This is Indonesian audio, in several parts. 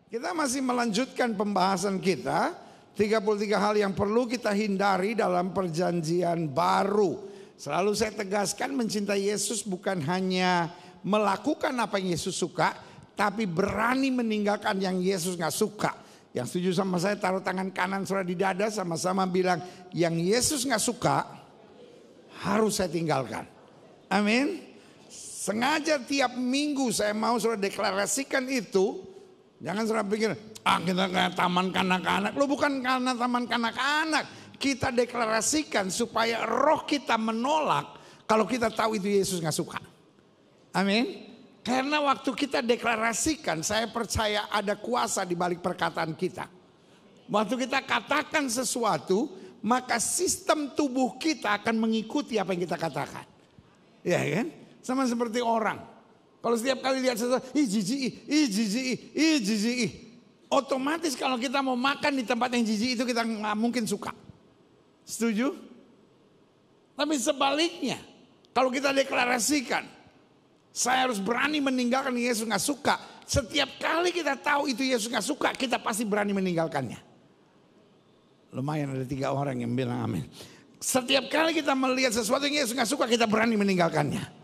Kita masih melanjutkan pembahasan kita 33 hal yang perlu kita hindari dalam perjanjian baru. Selalu saya tegaskan, mencintai Yesus bukan hanya melakukan apa yang Yesus suka, tapi berani meninggalkan yang Yesus gak suka. Yang setuju sama saya taruh tangan kanan saudara di dada, sama-sama bilang yang Yesus gak suka harus saya tinggalkan. Amin. Sengaja tiap minggu saya mau saudara deklarasikan itu. Jangan saudara pikir, kita kayak taman kanak-kanak. Lo bukan karena taman kanak-kanak. Kita deklarasikan supaya roh kita menolak kalau kita tahu itu Yesus gak suka. Amin. Karena waktu kita deklarasikan, saya percaya ada kuasa di balik perkataan kita. Waktu kita katakan sesuatu, maka sistem tubuh kita akan mengikuti apa yang kita katakan. Ya kan? Sama seperti orang. Kalau setiap kali lihat sesuatu, jijik. Otomatis kalau kita mau makan di tempat yang jijik itu kita nggak mungkin suka. Setuju? Tapi sebaliknya, kalau kita deklarasikan, saya harus berani meninggalkan Yesus nggak suka. Setiap kali kita tahu itu Yesus nggak suka, kita pasti berani meninggalkannya. Lumayan ada 3 orang yang bilang amin. Setiap kali kita melihat sesuatu yang Yesus nggak suka, kita berani meninggalkannya.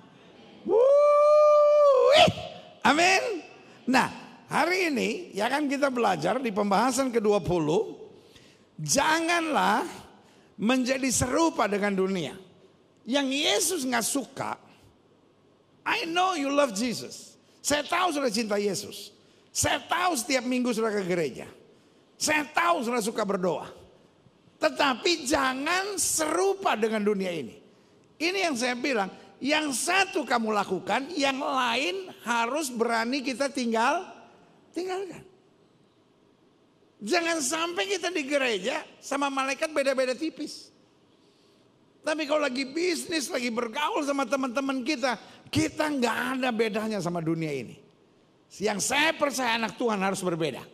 Amin. Nah, hari ini ya kan kita belajar di pembahasan ke-20, janganlah menjadi serupa dengan dunia. Yang Yesus nggak suka, I know you love Jesus. Saya tahu sudah cinta Yesus. Saya tahu setiap minggu sudah ke gereja. Saya tahu sudah suka berdoa. Tetapi jangan serupa dengan dunia ini. Ini yang saya bilang. Yang satu kamu lakukan, yang lain harus berani kita tinggalkan. Jangan sampai kita di gereja sama malaikat beda-beda tipis. Tapi kalau lagi bisnis, lagi bergaul sama teman-teman kita nggak ada bedanya sama dunia ini. Yang saya percaya anak Tuhan harus berbeda.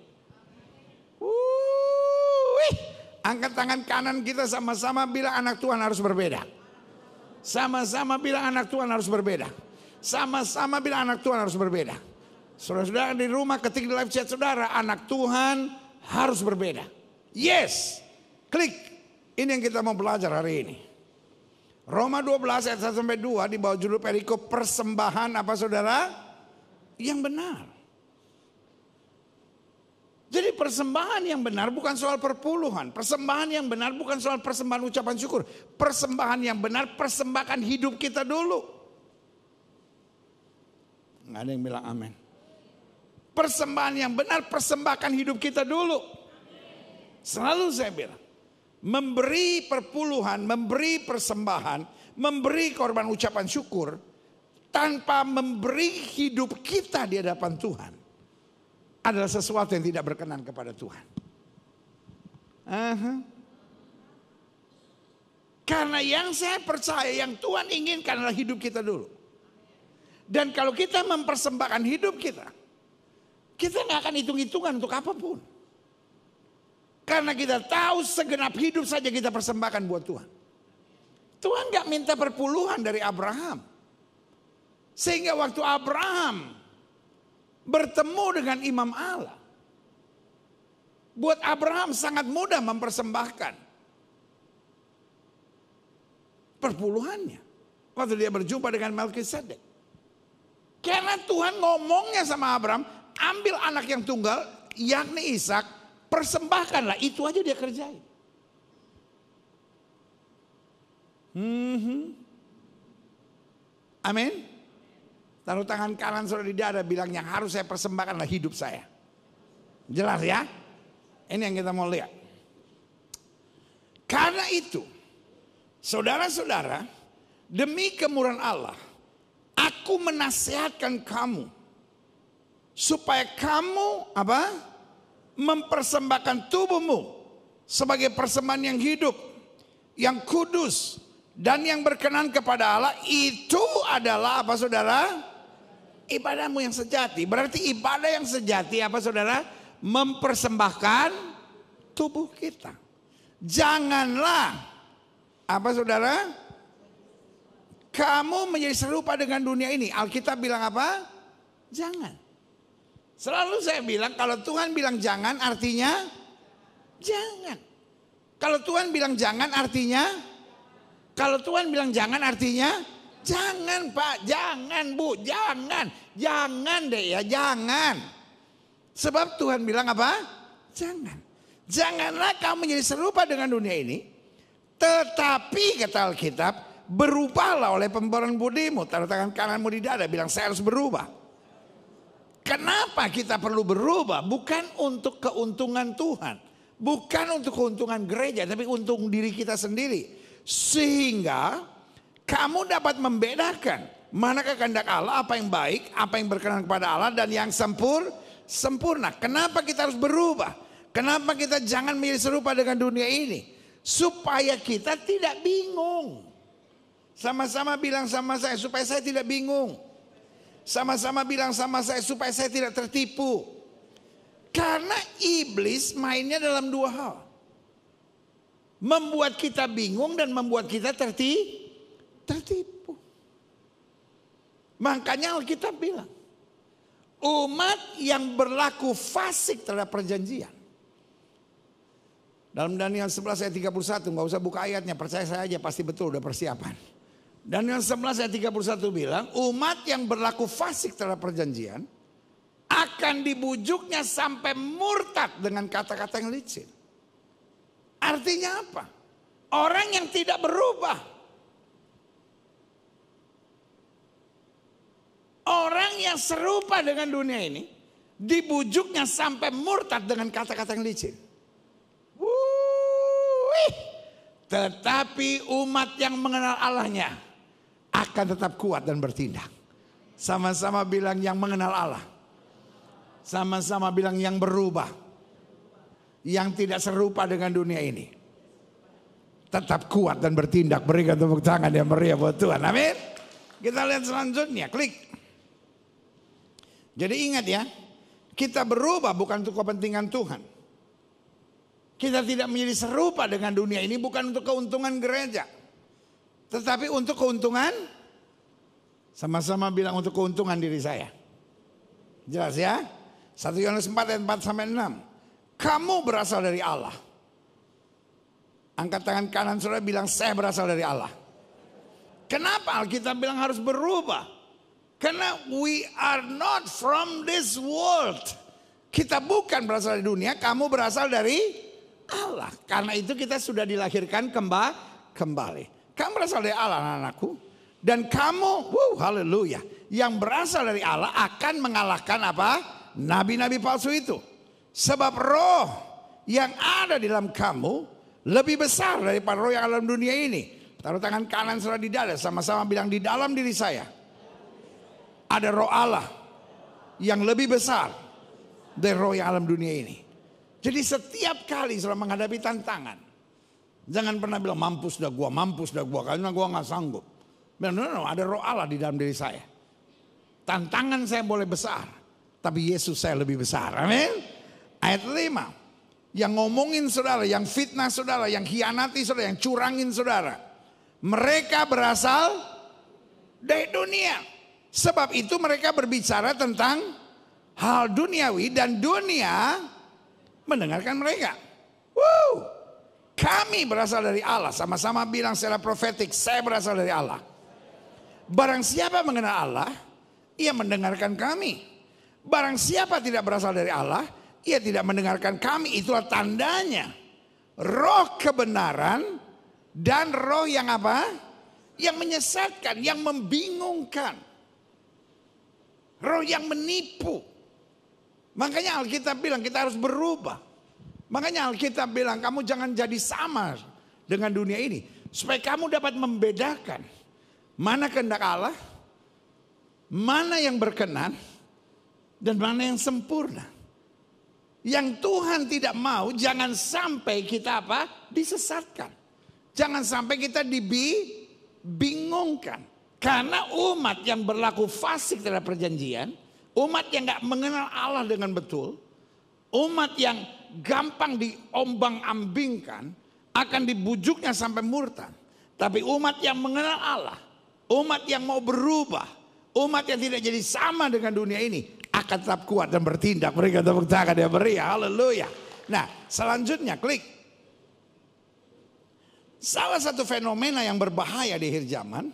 Angkat tangan kanan kita sama-sama bilang anak Tuhan harus berbeda. Sama-sama bilang anak Tuhan harus berbeda. Sama-sama bilang anak Tuhan harus berbeda. Saudara-saudara di rumah ketik di live chat saudara, anak Tuhan harus berbeda. Yes, klik. Ini yang kita mau belajar hari ini. Roma 12 ayat 1-2 di bawah judul perikop persembahan apa saudara? Yang benar. Jadi persembahan yang benar bukan soal perpuluhan. Persembahan yang benar bukan soal persembahan ucapan syukur. Persembahan yang benar persembahkan hidup kita dulu. Nggak ada yang bilang amin. Persembahan yang benar persembahkan hidup kita dulu. Selalu saya bilang. Memberi perpuluhan, memberi persembahan, memberi korban ucapan syukur. Tanpa memberi hidup kita di hadapan Tuhan. Adalah sesuatu yang tidak berkenan kepada Tuhan. Karena yang saya percaya, yang Tuhan inginkan adalah hidup kita dulu. Dan kalau kita mempersembahkan hidup kita nggak akan hitung-hitungan untuk apapun. Karena kita tahu segenap hidup saja kita persembahkan buat Tuhan. Tuhan nggak minta perpuluhan dari Abraham. Sehingga waktu Abraham bertemu dengan imam Allah, buat Abraham sangat mudah mempersembahkan perpuluhannya waktu dia berjumpa dengan Melkisedek. Karena Tuhan ngomongnya sama Abraham, ambil anak yang tunggal yakni Ishak, persembahkanlah. Itu aja dia kerjain. Amin. Taruh tangan kanan saudara di dada, bilang yang harus saya persembahkanlah hidup saya. Jelas ya? Ini yang kita mau lihat. Karena itu, saudara-saudara, demi kemurahan Allah, aku menasihatkan kamu supaya kamu mempersembahkan tubuhmu sebagai persembahan yang hidup, yang kudus dan yang berkenan kepada Allah. Itu adalah apa saudara? Ibadahmu yang sejati. Berarti ibadah yang sejati apa saudara? Mempersembahkan tubuh kita. Janganlah apa saudara? Kamu menjadi serupa dengan dunia ini. Alkitab bilang apa? Jangan. Selalu saya bilang kalau Tuhan bilang jangan artinya jangan. Kalau Tuhan bilang jangan artinya, kalau Tuhan bilang jangan artinya jangan Pak, jangan Bu, jangan. Jangan deh ya, jangan. Sebab Tuhan bilang apa? Jangan. Janganlah kamu menjadi serupa dengan dunia ini. Tetapi kata Alkitab, berubahlah oleh pembaruan budimu. Taruh tangan kananmu di dada, bilang saya harus berubah. Kenapa kita perlu berubah? Bukan untuk keuntungan Tuhan. Bukan untuk keuntungan gereja, tapi untuk diri kita sendiri. Sehingga kamu dapat membedakan manakah kehendak Allah, apa yang baik, apa yang berkenan kepada Allah, dan yang sempurna. Kenapa kita harus berubah? Kenapa kita jangan menjadi serupa dengan dunia ini? Supaya kita tidak bingung. Sama-sama bilang sama saya, supaya saya tidak bingung. Sama-sama bilang sama saya, supaya saya tidak tertipu. Karena iblis mainnya dalam dua hal. Membuat kita bingung dan membuat kita tertipu. Makanya Alkitab bilang, umat yang berlaku fasik terhadap perjanjian. Dalam Daniel 11 ayat 31, nggak usah buka ayatnya, percaya saya aja pasti betul udah persiapan. Daniel 11 ayat 31 bilang, umat yang berlaku fasik terhadap perjanjian akan dibujuknya sampai murtad dengan kata-kata yang licin. Artinya apa? Orang yang tidak berubah. Orang yang serupa dengan dunia ini dibujuknya sampai murtad dengan kata-kata yang licin. Tetapi umat yang mengenal Allahnya akan tetap kuat dan bertindak. Sama-sama bilang yang mengenal Allah. Sama-sama bilang yang berubah. Yang tidak serupa dengan dunia ini. Tetap kuat dan bertindak. Berikan tepuk tangan yang meriah buat Tuhan. Amin. Kita lihat selanjutnya. Klik. Jadi ingat ya. Kita berubah bukan untuk kepentingan Tuhan. Kita tidak menjadi serupa dengan dunia ini bukan untuk keuntungan gereja. Tetapi untuk keuntungan, sama-sama bilang untuk keuntungan diri saya. Jelas ya? 1 Yohanes 4 ayat 4 sampai 6. Kamu berasal dari Allah. Angkat tangan kanan saudara bilang saya berasal dari Allah. Kenapa Alkitab bilang harus berubah? Karena we are not from this world. Kita bukan berasal dari dunia, kamu berasal dari Allah. Karena itu kita sudah dilahirkan kembali. Kamu berasal dari Allah anak-anakku. Dan kamu, haleluya, yang berasal dari Allah akan mengalahkan apa? Nabi-nabi palsu itu. Sebab roh yang ada di dalam kamu lebih besar daripada roh yang ada dalam dunia ini. Taruh tangan kanan saudara di dada, sama-sama bilang di dalam diri saya ada roh Allah yang lebih besar dari roh yang ada dalam dunia ini. Jadi setiap kali saudara menghadapi tantangan, jangan pernah bilang mampus dah gua, karena gua nggak sanggup. No, ada roh Allah di dalam diri saya. Tantangan saya boleh besar, tapi Yesus saya lebih besar. Amin. Ayat 5, yang ngomongin saudara, yang fitnah saudara, yang hianati saudara, yang curangin saudara, mereka berasal dari dunia. Sebab itu mereka berbicara tentang hal duniawi dan dunia mendengarkan mereka. Kami berasal dari Allah. Sama-sama bilang secara profetik, saya berasal dari Allah. Barang siapa mengenal Allah, ia mendengarkan kami. Barang siapa tidak berasal dari Allah, ia tidak mendengarkan kami. Itulah tandanya. Roh kebenaran dan roh yang apa? Yang menyesatkan, yang membingungkan. Roh yang menipu. Makanya Alkitab bilang kita harus berubah. Makanya Alkitab bilang kamu jangan jadi sama dengan dunia ini. Supaya kamu dapat membedakan mana kehendak Allah, mana yang berkenan, dan mana yang sempurna. Yang Tuhan tidak mau jangan sampai kita apa? Disesatkan. Jangan sampai kita dibingungkan. Karena umat yang berlaku fasik terhadap perjanjian, umat yang gak mengenal Allah dengan betul, umat yang gampang diombang-ambingkan akan dibujuknya sampai murtad. Tapi umat yang mengenal Allah, umat yang mau berubah, umat yang tidak jadi sama dengan dunia ini akan akan tetap kuat dan bertindak. Mereka tepuk tangan yang meriah. Haleluya. Nah, selanjutnya klik. Salah satu fenomena yang berbahaya di akhir zaman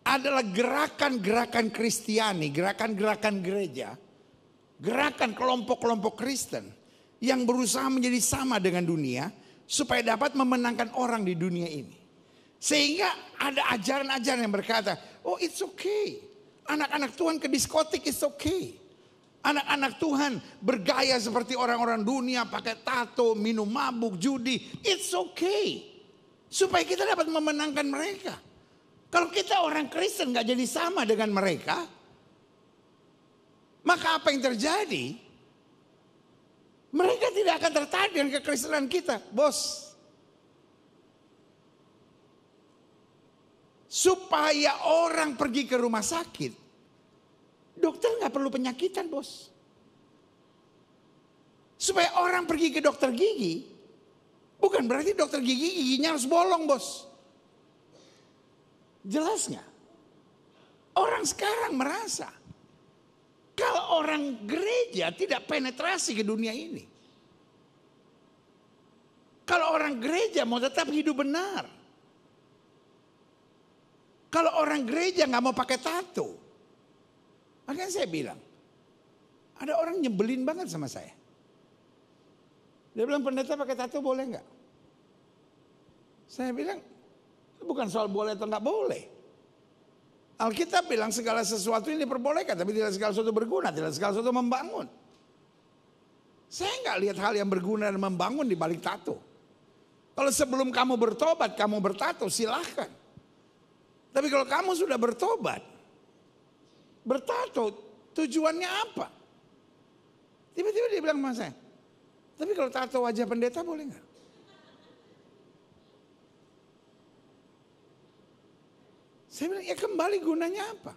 adalah gerakan-gerakan Kristiani, gerakan-gerakan gereja, gerakan kelompok-kelompok Kristen yang berusaha menjadi sama dengan dunia supaya dapat memenangkan orang di dunia ini. Sehingga ada ajaran-ajaran yang berkata, oh it's okay. Anak-anak Tuhan ke diskotik it's okay. Anak-anak Tuhan bergaya seperti orang-orang dunia, pakai tato, minum mabuk, judi, it's okay. Supaya kita dapat memenangkan mereka. Kalau kita orang Kristen gak jadi sama dengan mereka, maka apa yang terjadi? Mereka tidak akan tertarik dengan kekristenan kita, bos. Supaya orang pergi ke rumah sakit, dokter gak perlu penyakitan, bos. Supaya orang pergi ke dokter gigi, bukan berarti dokter giginya harus bolong, bos. Jelas gak? Orang sekarang merasa kalau orang gereja tidak penetrasi ke dunia ini. Kalau orang gereja mau tetap hidup benar. Kalau orang gereja gak mau pakai tato. Makanya saya bilang, ada orang nyebelin banget sama saya. Dia bilang, pendeta pakai tato boleh nggak? Saya bilang, bukan soal boleh atau nggak boleh. Alkitab bilang segala sesuatu ini diperbolehkan, tapi tidak segala sesuatu berguna, tidak segala sesuatu membangun. Saya nggak lihat hal yang berguna dan membangun di balik tato. Kalau sebelum kamu bertobat, kamu bertato, silahkan. Tapi kalau kamu sudah bertobat, bertato, tujuannya apa? Tiba-tiba dia bilang sama saya, tapi kalau tato wajah pendeta boleh nggak? Saya bilang, ya kembali gunanya apa?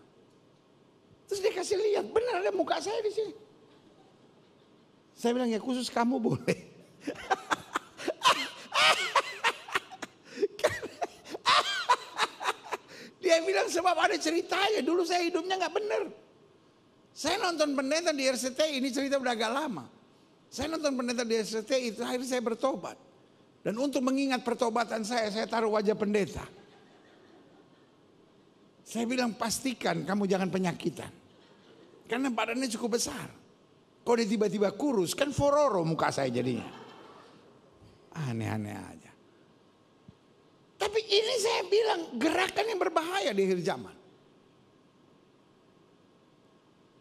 Terus dia kasih lihat, benar ada muka saya di sini. Saya bilang, ya khusus kamu boleh. Dia bilang sebab ada ceritanya, dulu saya hidupnya nggak benar. Saya nonton pendeta di RCTI, ini cerita udah agak lama. Saya nonton pendeta di RCTI, itu akhirnya saya bertobat. Dan untuk mengingat pertobatan saya taruh wajah pendeta. Saya bilang pastikan kamu jangan penyakitan. Karena badannya cukup besar. Kalau dia tiba-tiba kurus, kan fororo muka saya jadinya. Aneh-aneh aja. Tapi ini saya bilang gerakan yang berbahaya di akhir zaman.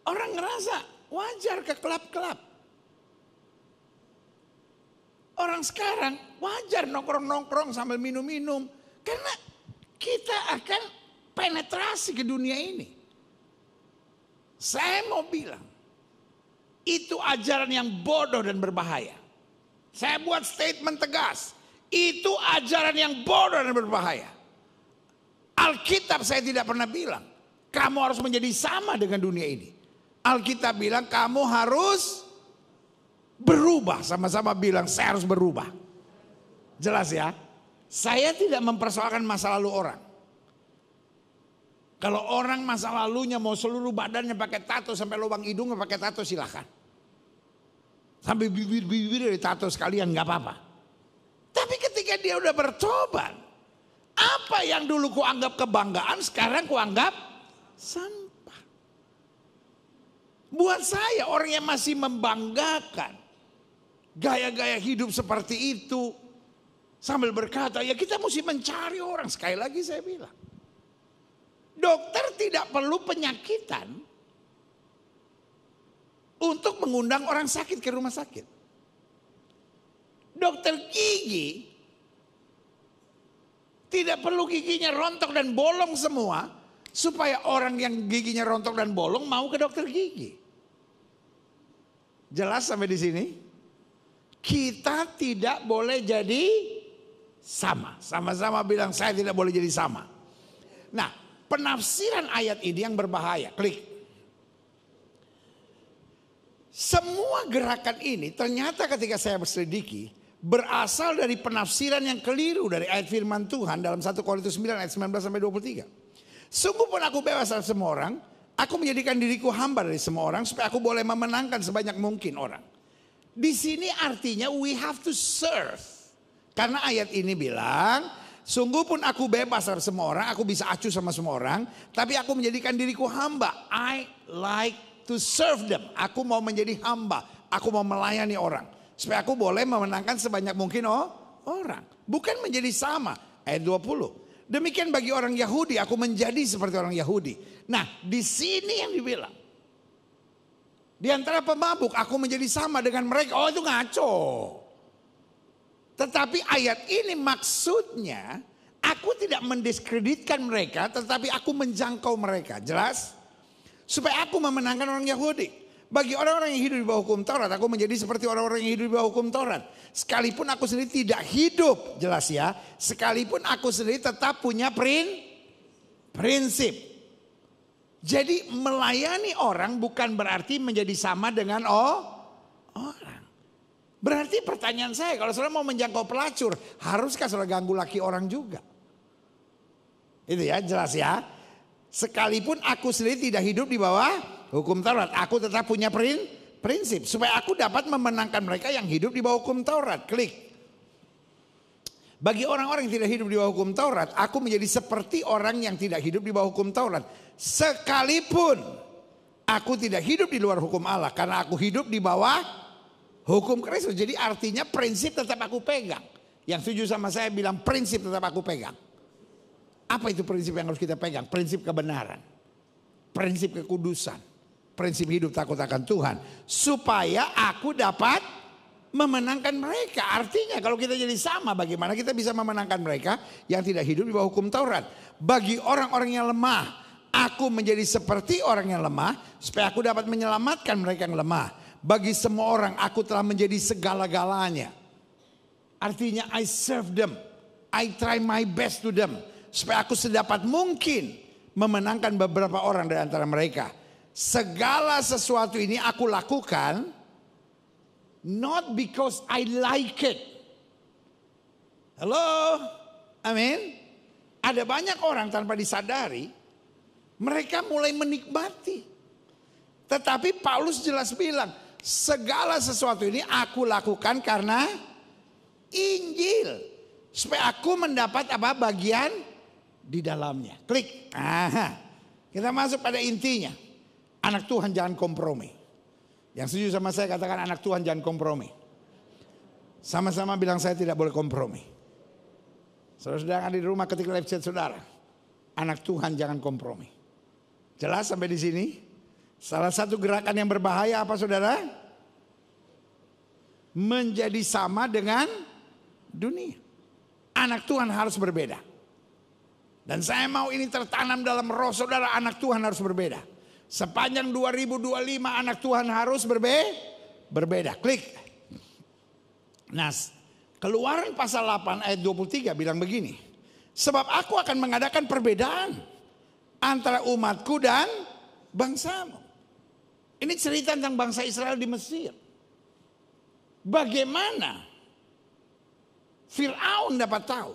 Orang ngerasa wajar ke klub-klub. Orang sekarang wajar nongkrong-nongkrong sambil minum-minum. Karena kita akan penetrasi ke dunia ini. Saya mau bilang, itu ajaran yang bodoh dan berbahaya. Saya buat statement tegas. Itu ajaran yang bodoh dan berbahaya. Alkitab saya tidak pernah bilang kamu harus menjadi sama dengan dunia ini. Alkitab bilang kamu harus berubah. Sama-sama bilang saya harus berubah. Jelas ya. Saya tidak mempersoalkan masa lalu orang. Kalau orang masa lalunya mau seluruh badannya pakai tato sampai lubang hidungnya pakai tato silahkan. Sampai bibir-bibir dari tato sekalian nggak apa-apa. Tapi ketika dia udah bertobat, apa yang dulu kuanggap kebanggaan sekarang kuanggap sampah. Buat saya orang yang masih membanggakan gaya-gaya hidup seperti itu sambil berkata ya kita mesti mencari orang. Sekali lagi saya bilang, dokter tidak perlu penyakitan untuk mengundang orang sakit ke rumah sakit. Dokter gigi tidak perlu giginya rontok dan bolong semua supaya orang yang giginya rontok dan bolong mau ke dokter gigi. Jelas sampai di sini? Kita tidak boleh jadi sama. Sama-sama bilang saya tidak boleh jadi sama. Nah, penafsiran ayat ini yang berbahaya. Klik. Semua gerakan ini ternyata ketika saya berselidiki berasal dari penafsiran yang keliru dari ayat firman Tuhan dalam 1 Korintus 9 ayat 19 sampai 23. Sungguh pun aku bebas dari semua orang, Aku menjadikan diriku hamba dari semua orang supaya aku boleh memenangkan sebanyak mungkin orang. Di sini artinya we have to serve. Karena ayat ini bilang, sungguh pun aku bebas dari semua orang, aku bisa acuh sama semua orang, tapi aku menjadikan diriku hamba. I like to serve them. Aku mau menjadi hamba, aku mau melayani orang. Supaya aku boleh memenangkan sebanyak mungkin orang. Bukan menjadi sama. Ayat 20. Demikian bagi orang Yahudi, aku menjadi seperti orang Yahudi. Nah, di sini yang dibilang. Di antara pemabuk, aku menjadi sama dengan mereka. Oh, itu ngaco. Tetapi ayat ini maksudnya, aku tidak mendiskreditkan mereka, tetapi aku menjangkau mereka. Jelas? Supaya aku memenangkan orang Yahudi. Bagi orang-orang yang hidup di bawah hukum Taurat, aku menjadi seperti orang-orang yang hidup di bawah hukum Taurat. Sekalipun aku sendiri tidak hidup, jelas ya. Sekalipun aku sendiri tetap punya prinsip. Jadi melayani orang bukan berarti menjadi sama dengan orang. Berarti pertanyaan saya, kalau saudara mau menjangkau pelacur, haruskah saudara ganggu laki orang juga? Itu ya, jelas ya. Sekalipun aku sendiri tidak hidup di bawah hukum Taurat, aku tetap punya prinsip supaya aku dapat memenangkan mereka yang hidup di bawah hukum Taurat. Klik. Bagi orang-orang yang tidak hidup di bawah hukum Taurat, aku menjadi seperti orang yang tidak hidup di bawah hukum Taurat. Sekalipun aku tidak hidup di luar hukum Allah, karena aku hidup di bawah hukum Kristus. Jadi artinya prinsip tetap aku pegang. Yang setuju sama saya bilang prinsip tetap aku pegang. Apa itu prinsip yang harus kita pegang? Prinsip kebenaran, prinsip kekudusan, prinsip hidup takut akan Tuhan. Supaya aku dapat memenangkan mereka. Artinya kalau kita jadi sama, bagaimana kita bisa memenangkan mereka yang tidak hidup di bawah hukum Taurat. Bagi orang-orang yang lemah, aku menjadi seperti orang yang lemah, supaya aku dapat menyelamatkan mereka yang lemah. Bagi semua orang aku telah menjadi segala-galanya. Artinya I serve them, I try my best to them, supaya aku sedapat mungkin memenangkan beberapa orang dari antara mereka. Segala sesuatu ini aku lakukan not because I like it. Halo, amin. Ada banyak orang tanpa disadari mereka mulai menikmati. Tetapi Paulus jelas bilang, segala sesuatu ini aku lakukan karena Injil, supaya aku mendapat apa? Bagian di dalamnya. Klik. Aha. Kita masuk pada intinya. Anak Tuhan jangan kompromi. Yang setuju sama saya katakan anak Tuhan jangan kompromi. Sama-sama bilang saya tidak boleh kompromi. Saudara sedang di rumah ketika live chat saudara. Anak Tuhan jangan kompromi. Jelas sampai di sini? Salah satu gerakan yang berbahaya apa saudara? Menjadi sama dengan dunia. Anak Tuhan harus berbeda. Dan saya mau ini tertanam dalam roh saudara, anak Tuhan harus berbeda. Sepanjang 2025 anak Tuhan harus berbeda. Klik. Nah, Keluaran pasal 8 ayat 23 bilang begini. Sebab aku akan mengadakan perbedaan antara umatku dan bangsamu. Ini cerita tentang bangsa Israel di Mesir. Bagaimana Fir'aun dapat tahu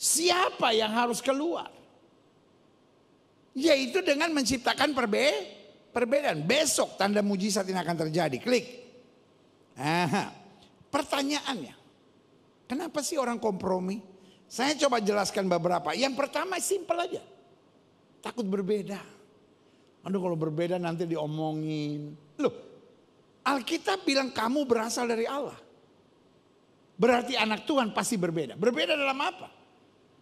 siapa yang harus keluar? Yaitu dengan menciptakan perbedaan. Besok tanda mujizat ini akan terjadi. Klik. Aha. Pertanyaannya, kenapa sih orang kompromi? Saya coba jelaskan beberapa. Yang pertama simpel aja. Takut berbeda. Aduh kalau berbeda nanti diomongin. Loh, Alkitab bilang kamu berasal dari Allah. Berarti anak Tuhan pasti berbeda. Berbeda dalam apa?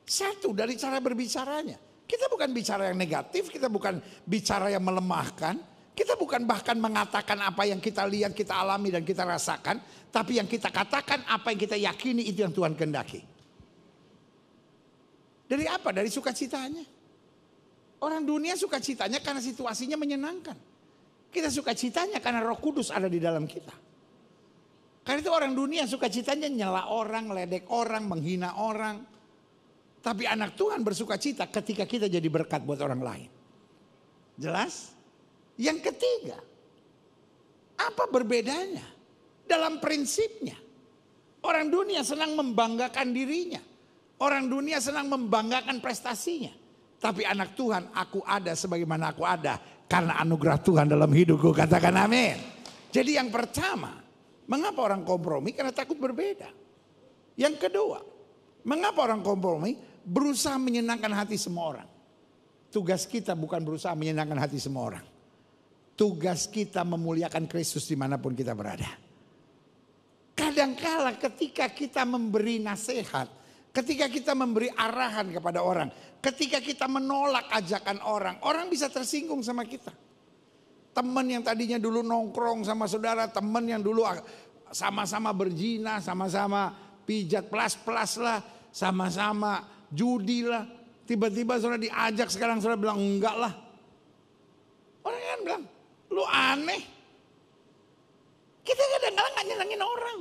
Satu, dari cara berbicaranya. Kita bukan bicara yang negatif, kita bukan bicara yang melemahkan. Kita bukan bahkan mengatakan apa yang kita lihat, kita alami dan kita rasakan. Tapi yang kita katakan, apa yang kita yakini itu yang Tuhan kehendaki. Dari apa? Dari sukacitanya. Orang dunia sukacitanya karena situasinya menyenangkan. Kita sukacitanya karena Roh Kudus ada di dalam kita. Karena itu orang dunia sukacitanya nyela orang, ledek orang, menghina orang. Tapi anak Tuhan bersukacita ketika kita jadi berkat buat orang lain. Jelas? Yang ketiga, apa berbedanya? Dalam prinsipnya. Orang dunia senang membanggakan dirinya. Orang dunia senang membanggakan prestasinya. Tapi anak Tuhan, aku ada sebagaimana aku ada karena anugerah Tuhan dalam hidupku. Katakan amin. Jadi yang pertama, mengapa orang kompromi? Karena takut berbeda. Yang kedua, mengapa orang kompromi? Berusaha menyenangkan hati semua orang. Tugas kita bukan berusaha menyenangkan hati semua orang. Tugas kita memuliakan Kristus dimanapun kita berada. Kadangkala ketika kita memberi nasihat, ketika kita memberi arahan kepada orang, ketika kita menolak ajakan orang, orang bisa tersinggung sama kita. Teman yang tadinya dulu nongkrong sama saudara, teman yang dulu sama-sama berzina, sama-sama pijat plus lah, sama-sama judi lah. Tiba-tiba saudara diajak, sekarang saudara bilang enggak lah. Orang kan bilang, lu aneh. Kita kadang-kadang gak nyenangin orang.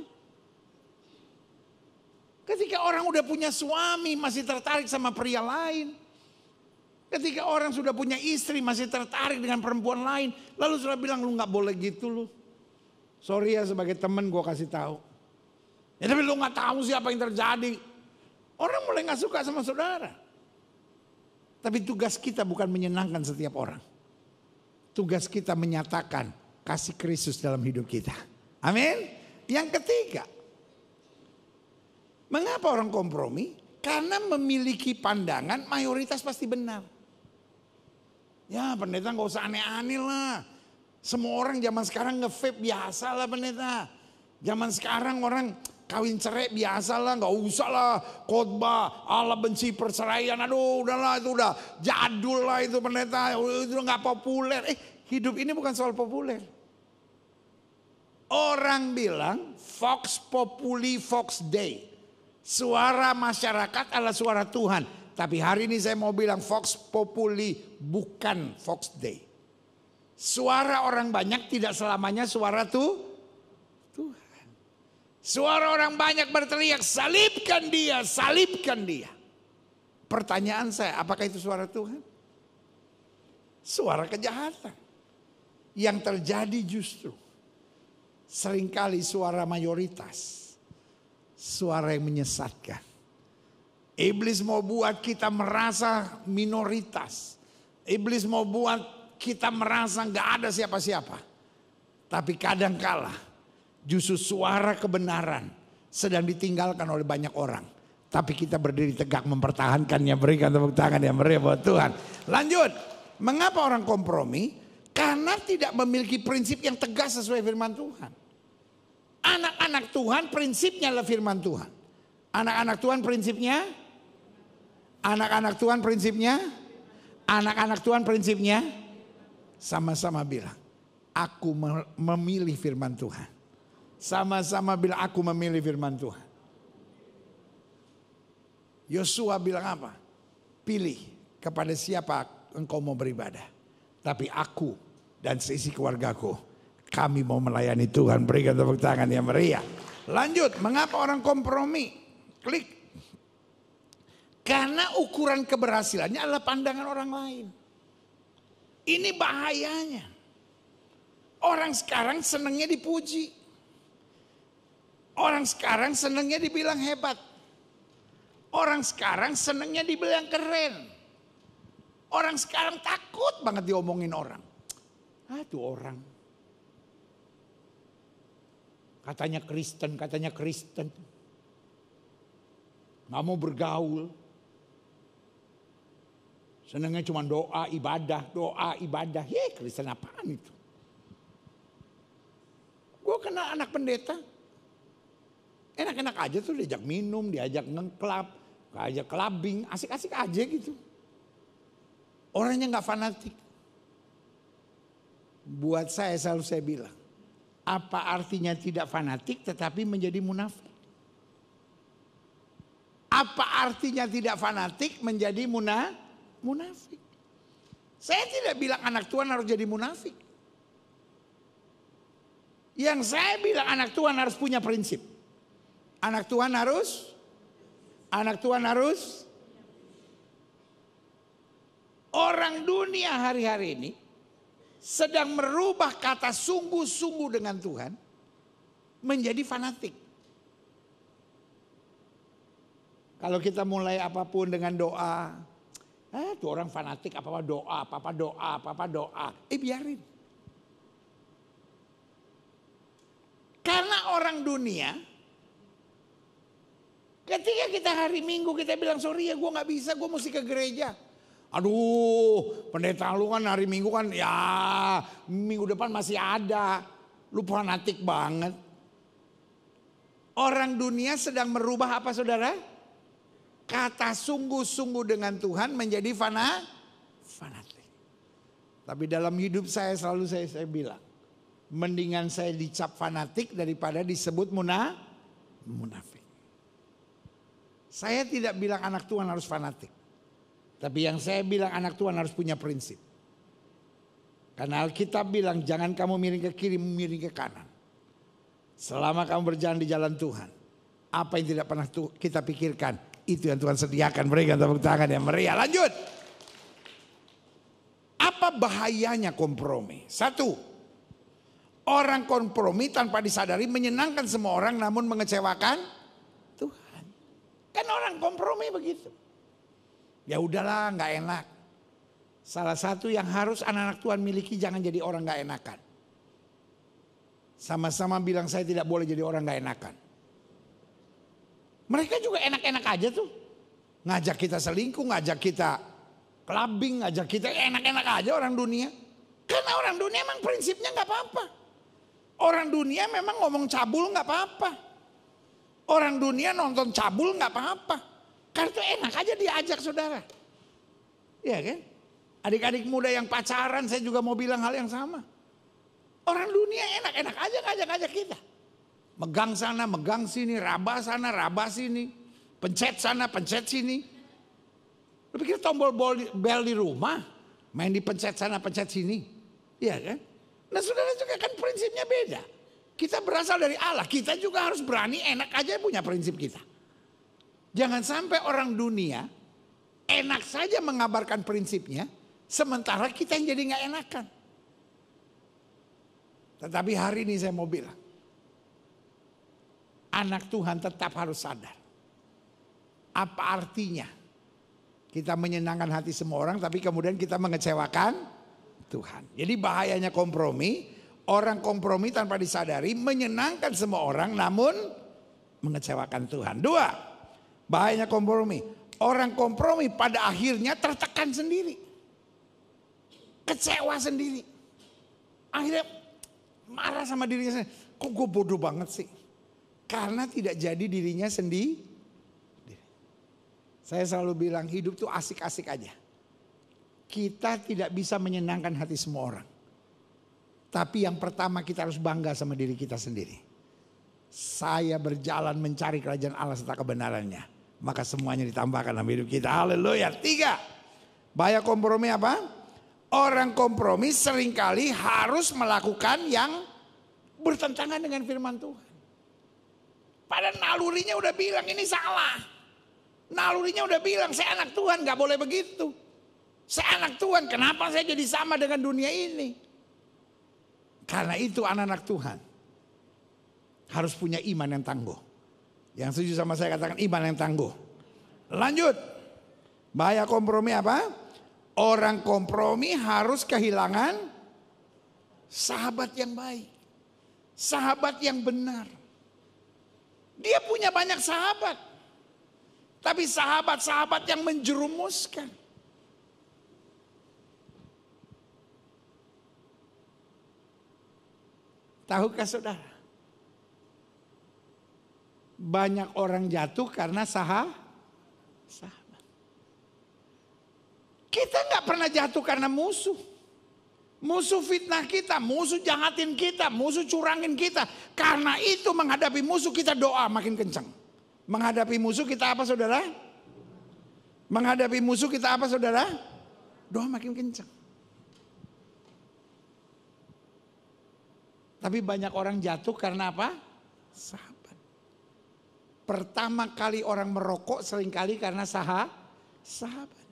Ketika orang udah punya suami masih tertarik sama pria lain. Ketika orang sudah punya istri masih tertarik dengan perempuan lain. Lalu saudara bilang, lu gak boleh gitu lu. Sorry ya, sebagai teman gue kasih tahu. Ya tapi lu gak tahu sih apa yang terjadi. Orang mulai gak suka sama saudara. Tapi tugas kita bukan menyenangkan setiap orang. Tugas kita menyatakan kasih Kristus dalam hidup kita. Amin. Yang ketiga, mengapa orang kompromi? Karena memiliki pandangan mayoritas pasti benar. Ya pendeta gak usah aneh-aneh lah. Semua orang zaman sekarang nge-vape biasa lah pendeta. Zaman sekarang orang kawin cerai biasa lah, gak usah lah khotbah Allah benci perceraian. Aduh udahlah, itu udah jadul lah itu pendeta, itu udah gak populer. Hidup ini bukan soal populer. Orang bilang Vox Populi Vox Dei. Suara masyarakat adalah suara Tuhan. Tapi hari ini saya mau bilang Vox Populi bukan Vox Dei. Suara orang banyak tidak selamanya suara Tuhan. Suara orang banyak berteriak, salibkan dia, salibkan dia. Pertanyaan saya, apakah itu suara Tuhan? Suara kejahatan. Yang terjadi justru seringkali suara mayoritas. Suara yang menyesatkan. Iblis mau buat kita merasa minoritas. Iblis mau buat kita merasa gak ada siapa-siapa. Tapi kadangkala justru suara kebenaran sedang ditinggalkan oleh banyak orang. Tapi kita berdiri tegak mempertahankannya. Berikan tepuk tangan yang meriah buat Tuhan. Lanjut. Mengapa orang kompromi? Karena tidak memiliki prinsip yang tegas sesuai firman Tuhan. Anak-anak Tuhan prinsipnya adalah firman Tuhan. Anak-anak Tuhan prinsipnya. Anak-anak Tuhan prinsipnya. Anak-anak Tuhan prinsipnya. Sama-sama bilang. Aku memilih firman Tuhan. Sama-sama bilang aku memilih firman Tuhan. Yosua bilang apa? Pilih kepada siapa engkau mau beribadah. Tapi aku dan seisi keluargaku, kami mau melayani Tuhan. Berikan tepuk tangan yang meriah. Lanjut, mengapa orang kompromi? Klik. Karena ukuran keberhasilannya adalah pandangan orang lain. Ini bahayanya. Orang sekarang senangnya dipuji. Orang sekarang senangnya dibilang hebat. Orang sekarang senangnya dibilang keren. Orang sekarang takut banget diomongin orang. Tuh orang. Katanya Kristen, katanya Kristen. Gak mau bergaul. Senangnya cuma doa, ibadah, doa, ibadah. Kristen apaan itu? Gue kenal anak pendeta. Enak-enak aja tuh diajak minum, diajak ngeklub, diajak clubbing, asik-asik aja gitu. Orangnya gak fanatik. Buat saya selalu saya bilang. Apa artinya tidak fanatik tetapi menjadi munafik? Apa artinya tidak fanatik menjadi munafik? Saya tidak bilang anak Tuhan harus jadi munafik. Yang saya bilang anak Tuhan harus punya prinsip. Anak Tuhan harus. Orang dunia hari-hari ini sedang merubah kata sungguh-sungguh dengan Tuhan menjadi fanatik. Kalau kita mulai apapun dengan doa, Tuh orang fanatik apa-apa doa, apa-apa doa, apa-apa doa. Biarin. Karena orang dunia, ketika kita hari Minggu kita bilang sorry ya gue gak bisa, gue mesti ke gereja. Aduh pendeta lu kan hari Minggu kan ya minggu depan masih ada. Lu fanatik banget. Orang dunia sedang merubah apa saudara? Kata sungguh-sungguh dengan Tuhan menjadi fanatik. Tapi dalam hidup saya selalu saya bilang. Mendingan saya dicap fanatik daripada disebut munafik. Saya tidak bilang anak Tuhan harus fanatik. Tapi yang saya bilang anak Tuhan harus punya prinsip. Karena Alkitab bilang jangan kamu miring ke kiri, miring ke kanan. Selama kamu berjalan di jalan Tuhan. Apa yang tidak pernah kita pikirkan. Itu yang Tuhan sediakan. Berikan tepuk tangan yang meriah. Lanjut. Apa bahayanya kompromi? Satu. Orang kompromi tanpa disadari menyenangkan semua orang namun mengecewakan Tuhan. Kan orang kompromi begitu. Ya udahlah gak enak. Salah satu yang harus anak-anak Tuhan miliki jangan jadi orang gak enakan. Sama-sama bilang saya tidak boleh jadi orang gak enakan. Mereka juga enak-enak aja tuh. Ngajak kita selingkuh, ngajak kita clubbing, ngajak kita enak-enak aja orang dunia. Karena orang dunia emang prinsipnya gak apa-apa. Orang dunia memang ngomong cabul gak apa-apa. Orang dunia nonton cabul gak apa-apa. Karena itu enak aja diajak saudara. Iya kan? Adik-adik muda yang pacaran saya juga mau bilang hal yang sama. Orang dunia enak-enak aja ngajak-ngajak kita. Megang sana, megang sini, raba sana, raba sini. Pencet sana, pencet sini. Lu pikir tombol bel di rumah? Main dipencet sana, pencet sini. Iya kan? Nah saudara juga kan prinsipnya beda. Kita berasal dari Allah. Kita juga harus berani enak aja punya prinsip kita. Jangan sampai orang dunia enak saja mengabarkan prinsipnya. Sementara kita yang jadi gak enakan. Tetapi hari ini saya mau bilang. Anak Tuhan tetap harus sadar. Apa artinya? Kita menyenangkan hati semua orang tapi kemudian kita mengecewakan Tuhan. Jadi bahayanya kompromi, orang kompromi tanpa disadari menyenangkan semua orang namun mengecewakan Tuhan. Dua, bahayanya kompromi. Orang kompromi pada akhirnya tertekan sendiri. Kecewa sendiri. Akhirnya marah sama dirinya sendiri. Kok gue bodoh banget sih? Karena tidak jadi dirinya sendiri. Saya selalu bilang hidup tuh asik-asik aja. Kita tidak bisa menyenangkan hati semua orang. Tapi yang pertama kita harus bangga sama diri kita sendiri. Saya berjalan mencari kerajaan Allah serta kebenarannya. Maka semuanya ditambahkan dalam hidup kita. Haleluya. Tiga. Bahaya kompromi apa? Orang kompromi seringkali harus melakukan yang bertentangan dengan firman Tuhan. Padahal nalurinya udah bilang ini salah. Nalurinya udah bilang saya anak Tuhan gak boleh begitu. Saya anak Tuhan, kenapa saya jadi sama dengan dunia ini? Karena itu anak-anak Tuhan harus punya iman yang tangguh. Yang setuju sama saya katakan iman yang tangguh. Lanjut. Bahaya kompromi apa? Orang kompromi harus kehilangan sahabat yang baik. Sahabat yang benar. Dia punya banyak sahabat. Tapi sahabat-sahabat yang menjerumuskan. Tahukah saudara? Banyak orang jatuh karena sahabat. Kita nggak pernah jatuh karena musuh. Musuh fitnah kita, musuh jahatin kita, musuh curangin kita. Karena itu menghadapi musuh kita doa makin kencang. Menghadapi musuh kita apa saudara? Menghadapi musuh kita apa saudara? Doa makin kencang. Tapi banyak orang jatuh karena apa? Sahabat. Pertama kali orang merokok seringkali karena sahabat.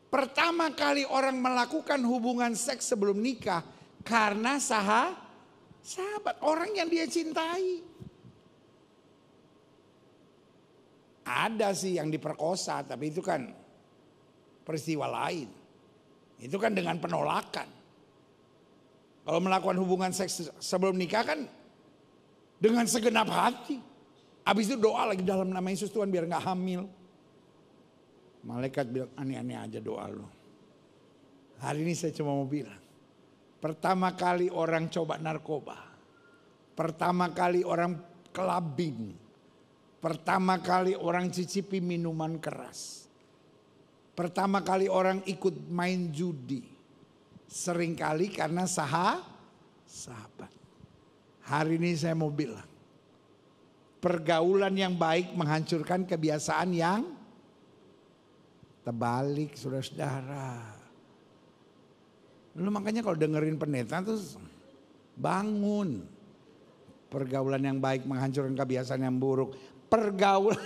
Pertama kali orang melakukan hubungan seks sebelum nikah karena sahabat. Orang yang dia cintai. Ada sih yang diperkosa tapi itu kan peristiwa lain. Itu kan dengan penolakan. Kalau melakukan hubungan seks sebelum nikah kan dengan segenap hati. Habis itu doa lagi dalam nama Yesus, Tuhan biar gak hamil. Malaikat bilang aneh-aneh aja doa lo. Hari ini saya cuma mau bilang. Pertama kali orang coba narkoba. Pertama kali orang kelabing. Pertama kali orang cicipi minuman keras. Pertama kali orang ikut main judi. Seringkali karena sahabat. Hari ini saya mau bilang. Pergaulan yang baik menghancurkan kebiasaan yang terbalik, saudara-saudara. Lu makanya kalau dengerin pendeta tuh bangun. Pergaulan yang baik menghancurkan kebiasaan yang buruk. Pergaulan.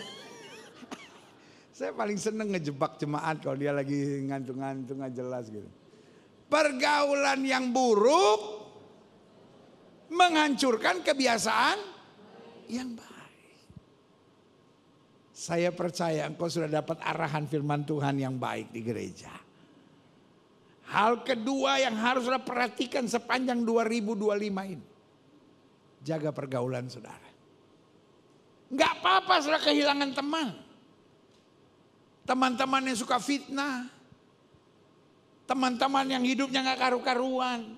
Saya paling seneng ngejebak jemaat kalau dia lagi ngantuk-ngantuk gak jelas gitu. Pergaulan yang buruk menghancurkan kebiasaan yang baik. Saya percaya engkau sudah dapat arahan firman Tuhan yang baik di gereja. Hal kedua yang harus saudara perhatikan sepanjang 2025 ini. Jaga pergaulan saudara. Enggak apa-apa saudara kehilangan teman. Teman-teman yang suka fitnah. Teman-teman yang hidupnya gak karu-karuan.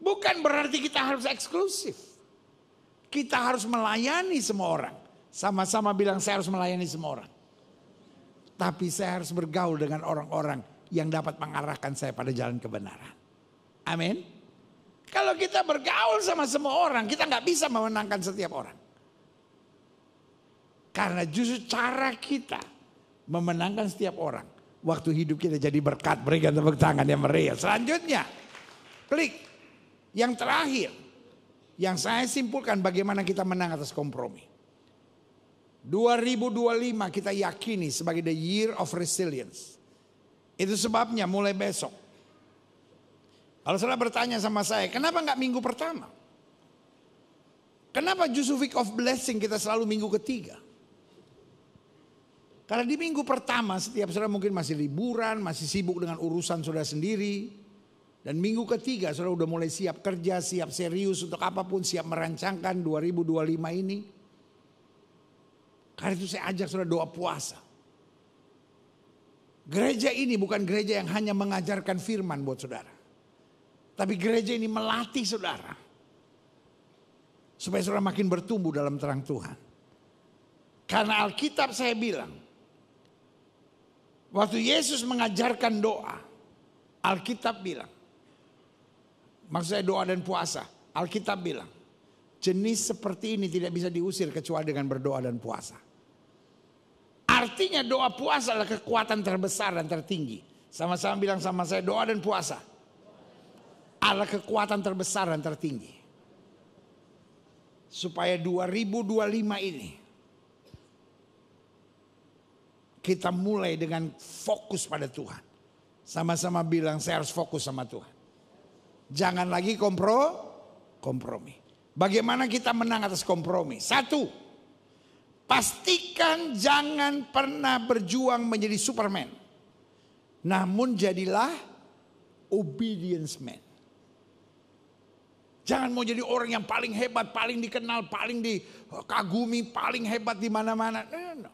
Bukan berarti kita harus eksklusif. Kita harus melayani semua orang. Sama-sama bilang saya harus melayani semua orang. Tapi saya harus bergaul dengan orang-orang yang dapat mengarahkan saya pada jalan kebenaran. Amin. Kalau kita bergaul sama semua orang, kita nggak bisa memenangkan setiap orang. Karena justru cara kita memenangkan setiap orang, waktu hidup kita jadi berkat. Berikan tepuk tangan yang meriah. Selanjutnya, klik yang terakhir, yang saya simpulkan bagaimana kita menang atas kompromi. 2025 kita yakini sebagai the year of resilience. Itu sebabnya mulai besok. Kalau saudara bertanya sama saya, kenapa nggak minggu pertama? Kenapa justru week of blessing kita selalu minggu ketiga? Karena di minggu pertama setiap saudara mungkin masih liburan, masih sibuk dengan urusan saudara sendiri. Dan minggu ketiga saudara udah mulai siap kerja, siap serius untuk apapun, siap merancangkan 2025 ini. Karena itu saya ajak saudara doa puasa. Gereja ini bukan gereja yang hanya mengajarkan firman buat saudara. Tapi gereja ini melatih saudara. Supaya saudara makin bertumbuh dalam terang Tuhan. Karena Alkitab saya bilang. Waktu Yesus mengajarkan doa. Alkitab bilang. Maksud saya doa dan puasa. Alkitab bilang. Jenis seperti ini tidak bisa diusir kecuali dengan berdoa dan puasa. Artinya doa puasa adalah kekuatan terbesar dan tertinggi. Sama-sama bilang sama saya, doa dan puasa adalah kekuatan terbesar dan tertinggi. Supaya 2025 ini kita mulai dengan fokus pada Tuhan. Sama-sama bilang saya harus fokus sama Tuhan. Jangan lagi kompromi. Bagaimana kita menang atas kompromi? Satu, pastikan jangan pernah berjuang menjadi Superman. Namun jadilah obedience man. Jangan mau jadi orang yang paling hebat, paling dikenal, paling dikagumi, paling hebat di mana-mana. No.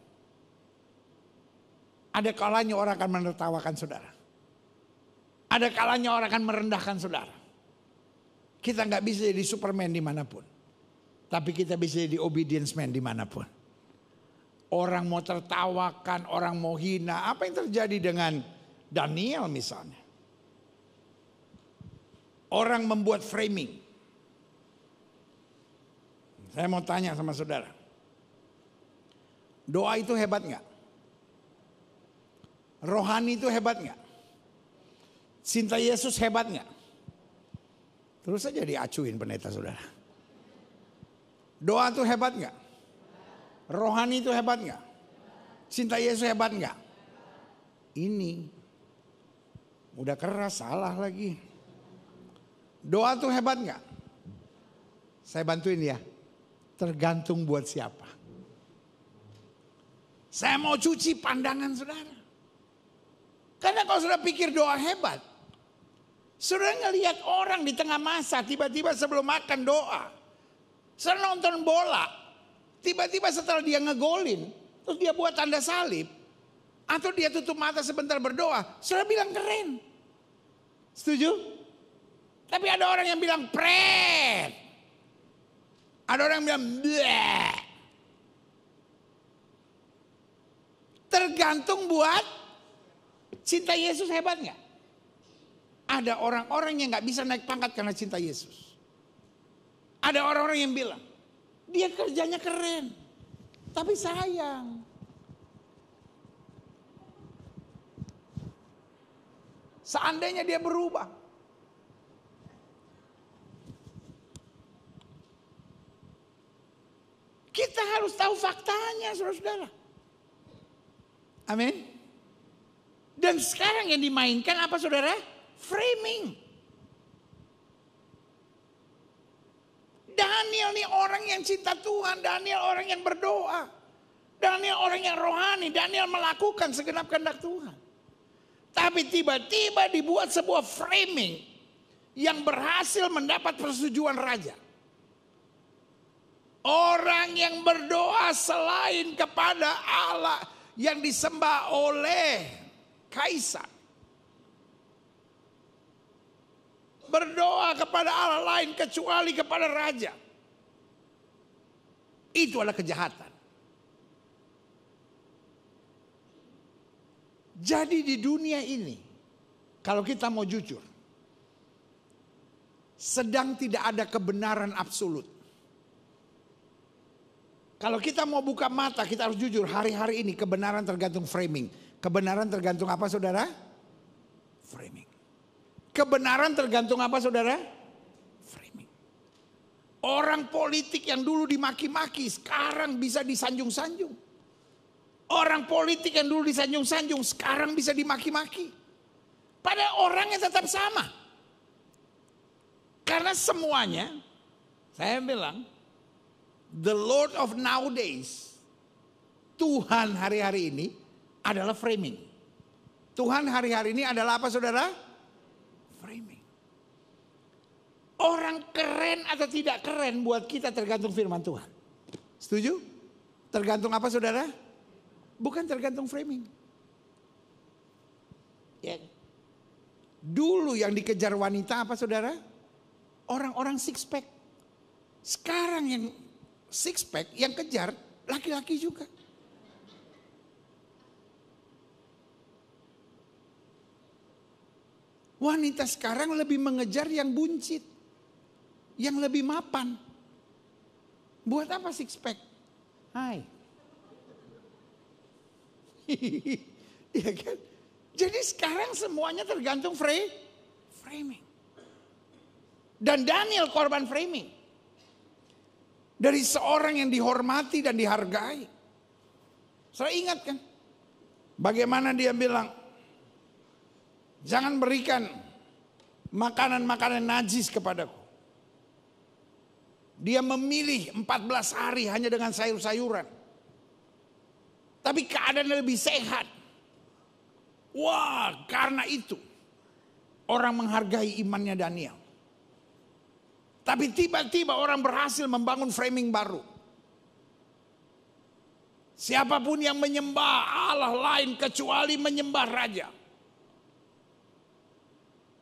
Ada kalanya orang akan menertawakan saudara. Ada kalanya orang akan merendahkan saudara. Kita nggak bisa jadi Superman dimanapun. Tapi kita bisa jadi obedience man dimanapun. Orang mau tertawakan, orang mau hina. Apa yang terjadi dengan Daniel misalnya? Orang membuat framing. Saya mau tanya sama saudara. Doa itu hebat nggak? Rohani itu hebat nggak? Cinta Yesus hebat nggak? Terus saja diacuin pendeta saudara. Doa itu hebat nggak? Rohani itu hebat nggak? Cinta Yesus hebat nggak? Ini udah keras, salah lagi. Doa itu hebat nggak? Saya bantuin ya. Tergantung buat siapa. Saya mau cuci pandangan saudara. Karena kalau sudah pikir doa hebat, sudah ngelihat orang di tengah masa tiba-tiba sebelum makan doa. Sudah nonton bola, tiba-tiba setelah dia ngegolin, terus dia buat tanda salib, atau dia tutup mata sebentar berdoa, sudah bilang keren. Setuju? Tapi ada orang yang bilang pret. Ada orang yang bilang bleh. Tergantung buat cinta Yesus hebat gak? Ada orang-orang yang gak bisa naik pangkat karena cinta Yesus. Ada orang-orang yang bilang, dia kerjanya keren, tapi sayang. Seandainya dia berubah. Kita harus tahu faktanya, saudara-saudara. Amin. Dan sekarang yang dimainkan apa, saudara? Framing. Daniel nih orang yang cinta Tuhan. Daniel orang yang berdoa. Daniel orang yang rohani. Daniel melakukan segenap kehendak Tuhan. Tapi tiba-tiba dibuat sebuah framing yang berhasil mendapat persetujuan raja. Orang yang berdoa selain kepada Allah yang disembah oleh kaisar. Berdoa kepada Allah lain kecuali kepada raja. Itu adalah kejahatan. Jadi di dunia ini, kalau kita mau jujur, sedang tidak ada kebenaran absolut. Kalau kita mau buka mata, kita harus jujur, hari-hari ini kebenaran tergantung framing. Kebenaran tergantung apa, saudara? Framing. Kebenaran tergantung apa, saudara? Framing. Orang politik yang dulu dimaki-maki, sekarang bisa disanjung-sanjung. Orang politik yang dulu disanjung-sanjung sekarang bisa dimaki-maki. Padahal orangnya tetap sama. Karena semuanya, saya bilang, the Lord of nowadays, Tuhan hari-hari ini adalah framing. Tuhan hari-hari ini adalah apa, saudara? Framing. Orang keren atau tidak keren buat kita tergantung firman Tuhan. Setuju? Tergantung apa, saudara? Bukan tergantung framing. Ya. Dulu yang dikejar wanita apa, saudara? Orang-orang six pack. Sekarang yang six pack yang kejar laki-laki juga. Wanita sekarang lebih mengejar yang buncit, yang lebih mapan. Buat apa six pack? Hai. Iya kan? Jadi sekarang semuanya tergantung framing. Dan Daniel korban framing. Dari seorang yang dihormati dan dihargai. Saya ingat kan? Bagaimana dia bilang, jangan berikan makanan-makanan najis kepadaku. Dia memilih 14 hari hanya dengan sayur-sayuran. Tapi keadaannya lebih sehat. Wah, karena itu orang menghargai imannya Daniel. Tapi tiba-tiba orang berhasil membangun framing baru. Siapapun yang menyembah Allah lain kecuali menyembah raja,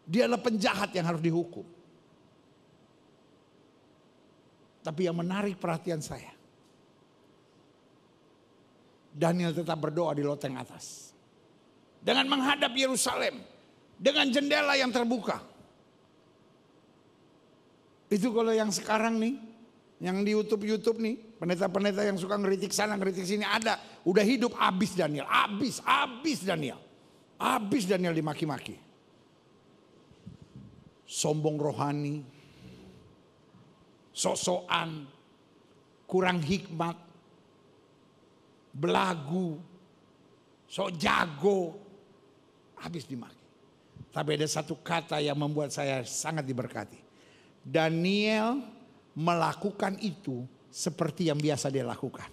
dia adalah penjahat yang harus dihukum. Tapi yang menarik perhatian saya, Daniel tetap berdoa di loteng atas. Dengan menghadap Yerusalem. Dengan jendela yang terbuka. Itu kalau yang sekarang nih. Yang di YouTube nih. Pendeta-pendeta yang suka ngeritik sana ngeritik sini ada. Udah hidup habis Daniel. Habis Daniel. Habis Daniel dimaki-maki. Sombong rohani. Sok-sokan. Kurang hikmat. Belagu, sok jago, habis dimaki. Tapi ada satu kata yang membuat saya sangat diberkati. Daniel melakukan itu seperti yang biasa dia lakukan.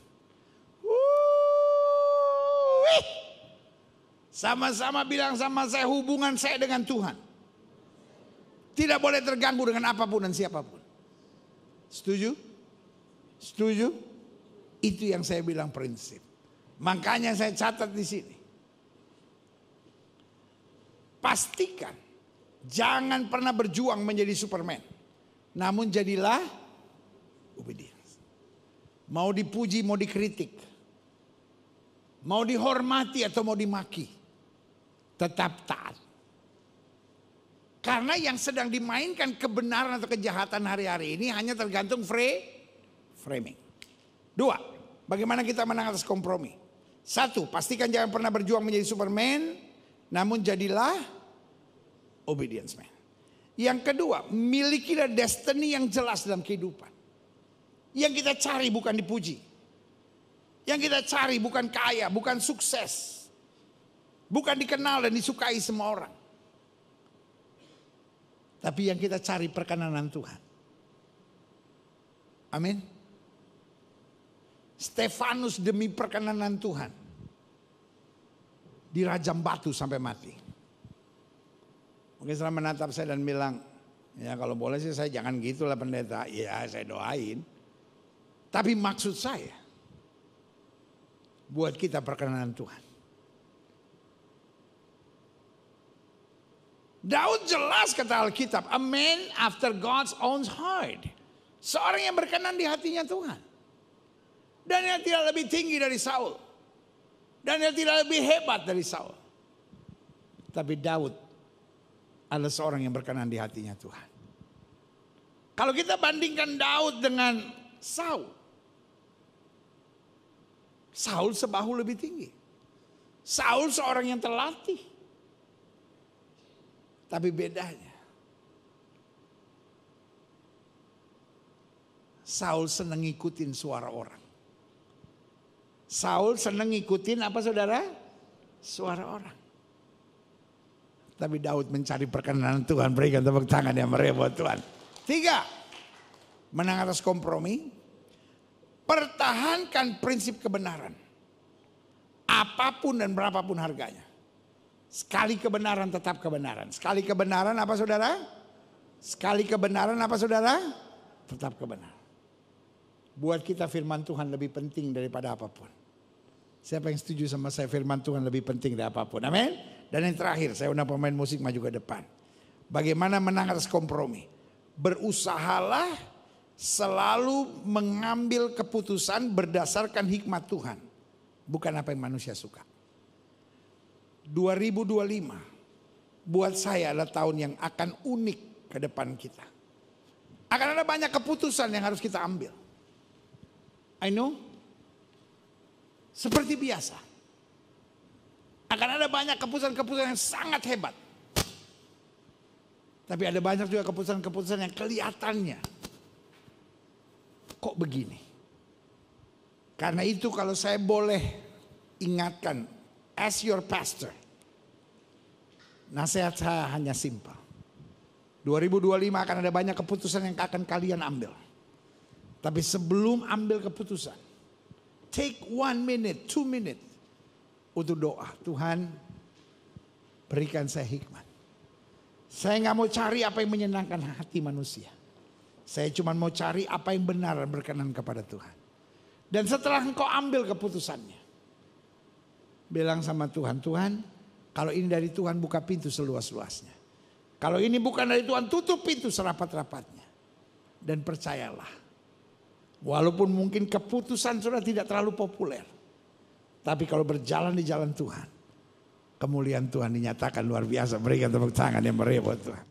Sama-sama bilang sama saya, hubungan saya dengan Tuhan tidak boleh terganggu dengan apapun dan siapapun. Setuju? Setuju? Itu yang saya bilang prinsip. Makanya saya catat di sini. Pastikan jangan pernah berjuang menjadi Superman. Namun jadilah obedience. Mau dipuji, mau dikritik. Mau dihormati atau mau dimaki. Tetap taat. Karena yang sedang dimainkan kebenaran atau kejahatan hari-hari ini hanya tergantung framing. 2, bagaimana kita menang atas kompromi. 1, pastikan jangan pernah berjuang menjadi Superman, namun jadilah obedience man. Yang kedua, milikilah destiny yang jelas dalam kehidupan. Yang kita cari bukan dipuji. Yang kita cari bukan kaya, bukan sukses. Bukan dikenal dan disukai semua orang. Tapi yang kita cari perkenanan Tuhan. Amin. Stefanus demi perkenanan Tuhan dirajam batu sampai mati. Mungkin setelah menatap saya dan bilang, ya kalau boleh sih saya jangan gitulah pendeta. Ya saya doain. Tapi maksud saya, buat kita perkenanan Tuhan. Daud jelas kata Alkitab, a man after God's own heart. Seorang yang berkenan di hatinya Tuhan. Dan yang tidak lebih tinggi dari Saul. Dan yang tidak lebih hebat dari Saul. Tapi Daud adalah seorang yang berkenan di hatinya Tuhan. Kalau kita bandingkan Daud dengan Saul. Saul sebahu lebih tinggi. Saul seorang yang terlatih. Tapi bedanya, Saul senang ngikutin suara orang. Saul senang ngikutin apa saudara? Suara orang. Tapi Daud mencari perkenanan Tuhan. Berikan tepuk tangan yang meriah buat Tuhan. 3, menang atas kompromi. Pertahankan prinsip kebenaran. Apapun dan berapapun harganya. Sekali kebenaran tetap kebenaran. Sekali kebenaran apa saudara? Sekali kebenaran apa saudara? Tetap kebenaran. Buat kita firman Tuhan lebih penting daripada apapun. Siapa yang setuju sama saya, firman Tuhan lebih penting dari apapun. Amin. Dan yang terakhir, saya undang pemain musik maju ke depan. Bagaimana menang atas kompromi? Berusahalah selalu mengambil keputusan berdasarkan hikmat Tuhan. Bukan apa yang manusia suka. 2025 buat saya adalah tahun yang akan unik ke depan kita. Akan ada banyak keputusan yang harus kita ambil. I know. Seperti biasa. Akan ada banyak keputusan-keputusan yang sangat hebat. Tapi ada banyak juga keputusan-keputusan yang kelihatannya kok begini. Karena itu kalau saya boleh ingatkan, as your pastor, nasihat saya hanya simpel. 2025 akan ada banyak keputusan yang akan kalian ambil. Tapi sebelum ambil keputusan, take 1 minute, 2 minute untuk doa. Tuhan, berikan saya hikmat. Saya nggak mau cari apa yang menyenangkan hati manusia. Saya cuma mau cari apa yang benar dan berkenan kepada Tuhan. Dan setelah engkau ambil keputusannya, bilang sama Tuhan, Tuhan, kalau ini dari Tuhan buka pintu seluas-luasnya. Kalau ini bukan dari Tuhan, tutup pintu serapat-rapatnya. Dan percayalah, walaupun mungkin keputusan sudah tidak terlalu populer, tapi kalau berjalan di jalan Tuhan, kemuliaan Tuhan dinyatakan luar biasa. Berikan tepuk tangan yang meriah buat Tuhan.